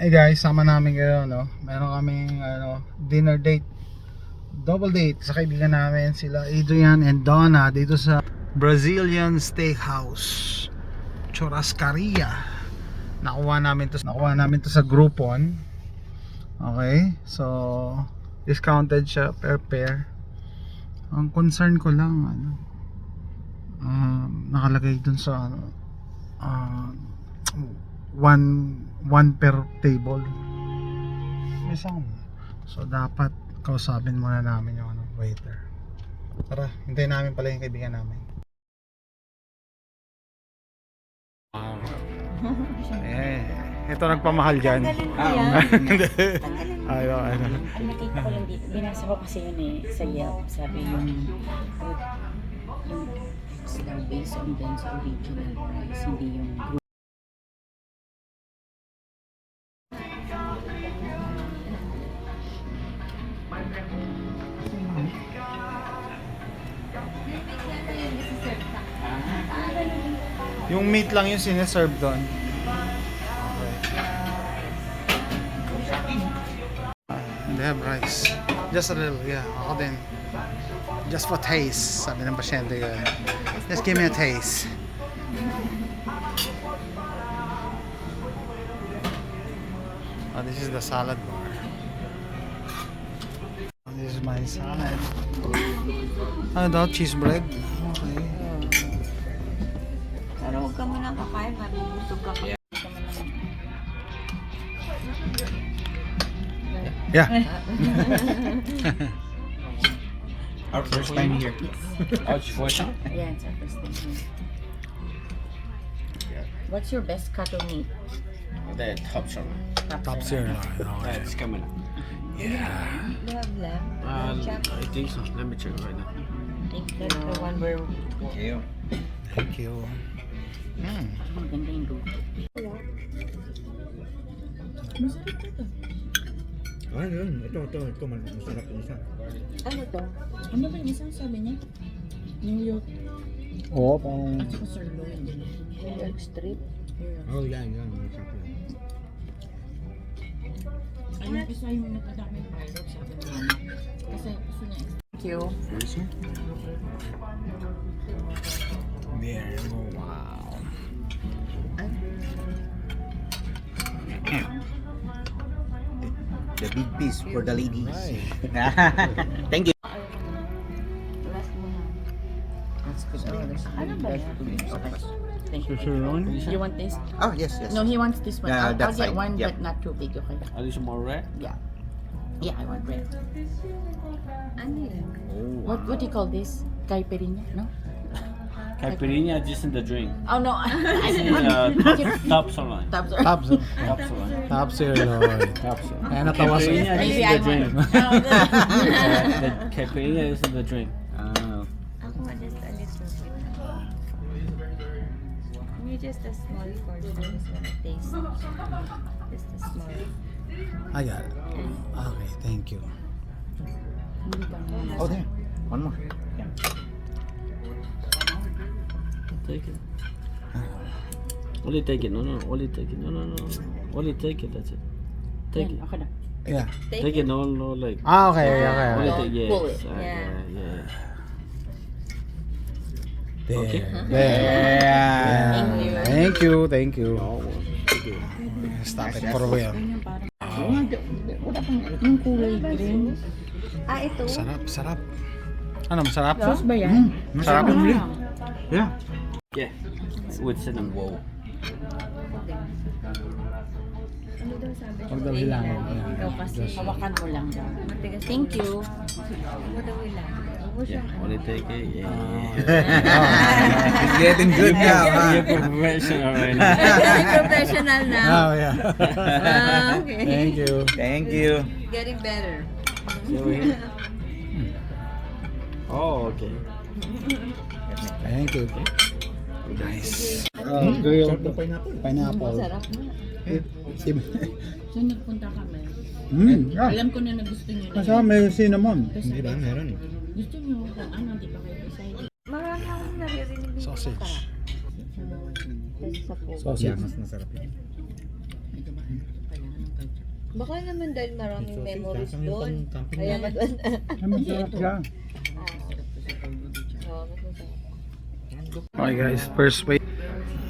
Hey guys, sama namin kayo, no? Meron kaming dinner date, double date sa kaibigan namin, sila Adrian and Donna, dito sa Brazilian Steakhouse, Churrascaria. Nakuha namin to sa Groupon. Okay, so discounted siya per pair. Ang concern ko lang, nakalagay dun sa one per table. Isang. So dapat kausapin muna namin yung waiter. Tara, hintayin namin pala yung kaibigan namin. Ito nagpamahal dyan. Ano. Ang nakita ko lang dito, binasa ko kasi yun sa Yelp, sabi yung sila based on dun sa original price, hindi yung group. Yung meat lang yung sineserve doon. And they have rice. Just a little, yeah. Ako din. Just for taste. Sabi ng pasyente ko. Just give me a taste. Oh, this is the salad bar. Oh, this is my salad. Ano daw? Cheese bread? Okay. Pero huwag ka muna kakain, marunusog ka. Yeah. Our first time here. Oh, it's first time? Yeah, it's our first time here. What's your best cut of meat? The top sir. Top sirloin. It's coming up. Yeah. Do you have lamb? I think so. Let me check right now. I think that's the one where Okay. Thank you. ang ganda yung luto. Masarap ito. Ah, yun. Ito. Masarap yung isa. Ano to? Ano ba yung isang sabi niya? New York Oo, pang... at saka sirloin. New York strip. Oh, yan. Masarap yan. Ano isa yung nakadaming pilot sabi niya. Kasi gusto niya. Thank you. There you go. Wow. The big piece for the ladies. Right. Thank you. Last mo na. That's good. Ano ba yan? Okay. Thank you. Sirloin? You want this? Oh, yes. No, he wants this one. Yeah, I'll that get side. one, Yep. but not too big, okay? Are you more red? Yeah. Yeah, I want red. Ano yan? Oh. What do you call this? Caipirinha? No? Caipirinha just in the drink. Oh no. Top sirloin. Tabs. Top sirloin. Top sirloin. Top sirloin. Top sirloin. Kaya natawa sa Caipirinha Maybe just in I the drink. want. The caipirinha is in the drink. Ako just a little bit. Maybe just a small portion is what I taste. Just a small. I got it. Okay, thank you. Oh, there. One more. Yeah. Take it. Only take it. No. Only take it. No. Only take it. That's it. Take it. Okay na. Yeah. Take it. No, like. Okay. Only take. Yes. Pull it. Yeah. There. Okay. There. Thank you. Thank you. Oh, thank you. Stop it for real. Ganyan parang. Wala pang yung kulay green. Ito. Sarap. Ano, masarap? Sauce ba yan? Masarap. Yeah. Yeah. With cinnamon. Wow. Ano daw sabi? Huwag daw hilangin. Ikaw kasi. Hawakan mo lang daw. Matigas. Thank you. Ano daw ilan? Huwag Yeah. siyang Only take it. Yeah. It's getting good now, You're huh? professional right now. Very professional now. Oh, yeah. Okay. Thank you. Thank you. Getting better. So here. Oh, okay. Thank you. Nice. Grilled pineapple. Sarap na. So nagpunta kami. Yeah. Alam ko na gusto niyo na. Masarap, may cinnamon. Hindi ba? Meron. Gusto niyo kung ano, di ba kayo decide? Marami akong naririnig dito. Sausage. Sa po. Sausage. Mas masarap yan. Medyo mahal. Kailangan ng Baka naman dahil maraming Sausage, memories lasang yung doon. pang-camping Kaya namin. Ay, masarap siya. Oo, mas masarap. Okay guys, first wait.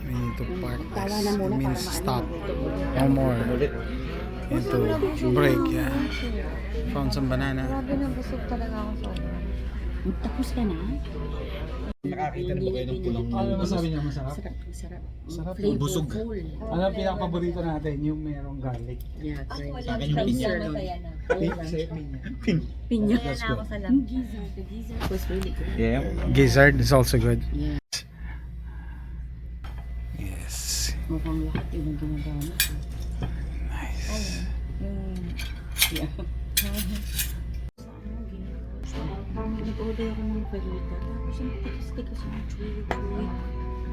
We need to park this. It means stop. No more. We need to break, yeah. Found some banana. Grabe na busog talaga ako sa Tapos ka na? Nakakita na ba kayo ng pulang Ano masabi niya masarap? Sarap, sarap. Sarap. Busog. Ano ang pinaka-paborito natin? Yung merong garlic. Yeah, Ako great. wala Sa akin akong yung pinya. masaya na. Sa'yo, pinya. Pinya. Masaya na ako sa Yung lamp. gizzard, the gizzard was really good. Yeah. Gizzard is also good. Yeah. Yes. Mukhang lahat yun ang ginagamit. Nice. Yeah. Nag-order ako ng fajita. Tapos ang tikas-tikas yung chewy.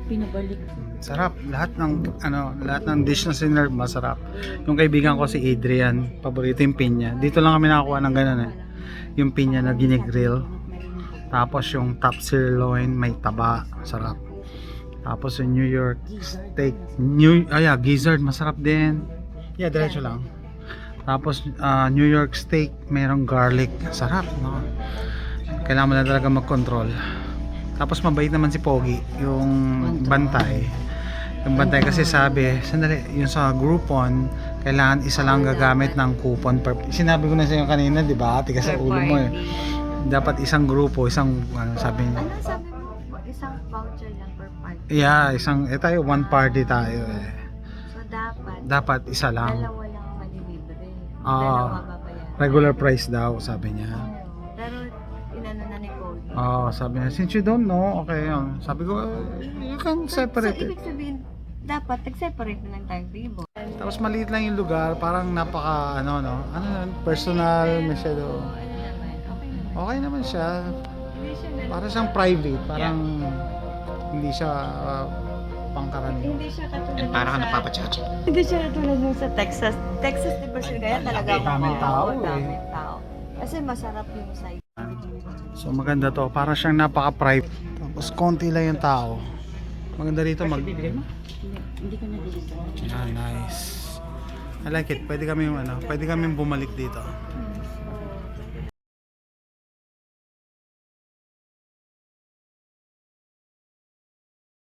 Pinabalik ko. Sarap. Lahat ng dish na sinerve masarap. Yung kaibigan ko si Adrian, paborito yung pinya. Dito lang kami nakakuha ng ganun eh. Yung pinya na ginigrill. Tapos yung top sirloin, may taba. Sarap. Tapos yung New York steak. Gizzard, masarap din. Yeah, diretso lang. Tapos New York steak, mayroong garlic. Sarap, no? Kailangan mo na talaga mag-control. Tapos mabait naman si Pogi, yung bantay. Yung bantay kasi sabi, sandali, yung sa Groupon, kailangan isa lang gagamit ng coupon per. Sinabi ko na sa iyo kanina, di ba? Ati kasi ulo mo eh. Dapat isang grupo, sabi niya. Ano sabi mo? Isang voucher lang per party. Yeah, tayo one party tayo eh. So dapat Dapat isa lang. dalawa lang malilibre. Ah, Dalawa babayaran. Regular price daw, sabi niya. Pero inano na ni Cody. Sabi niya, since you don't know, okay. Sabi ko, you can separate So it. ibig sabihin, dapat nag-separate na lang tayong table. Tapos maliit lang yung lugar, parang napaka personal, masyado. Okay naman siya. Hindi siya na, Para siyang private, parang hindi siya pangkaraniwan. hindi siya katulad And parang sa- napapachacha. Hindi siya katulad nung sa Texas. Texas, di ba siya kaya talaga Daming tao eh. daming tao. Kasi masarap yung side. So maganda to, para siyang napaka-private. Tapos konti lang yung tao. Maganda rito Hindi ko na dito. nice. I like it. Pwede kami bumalik dito.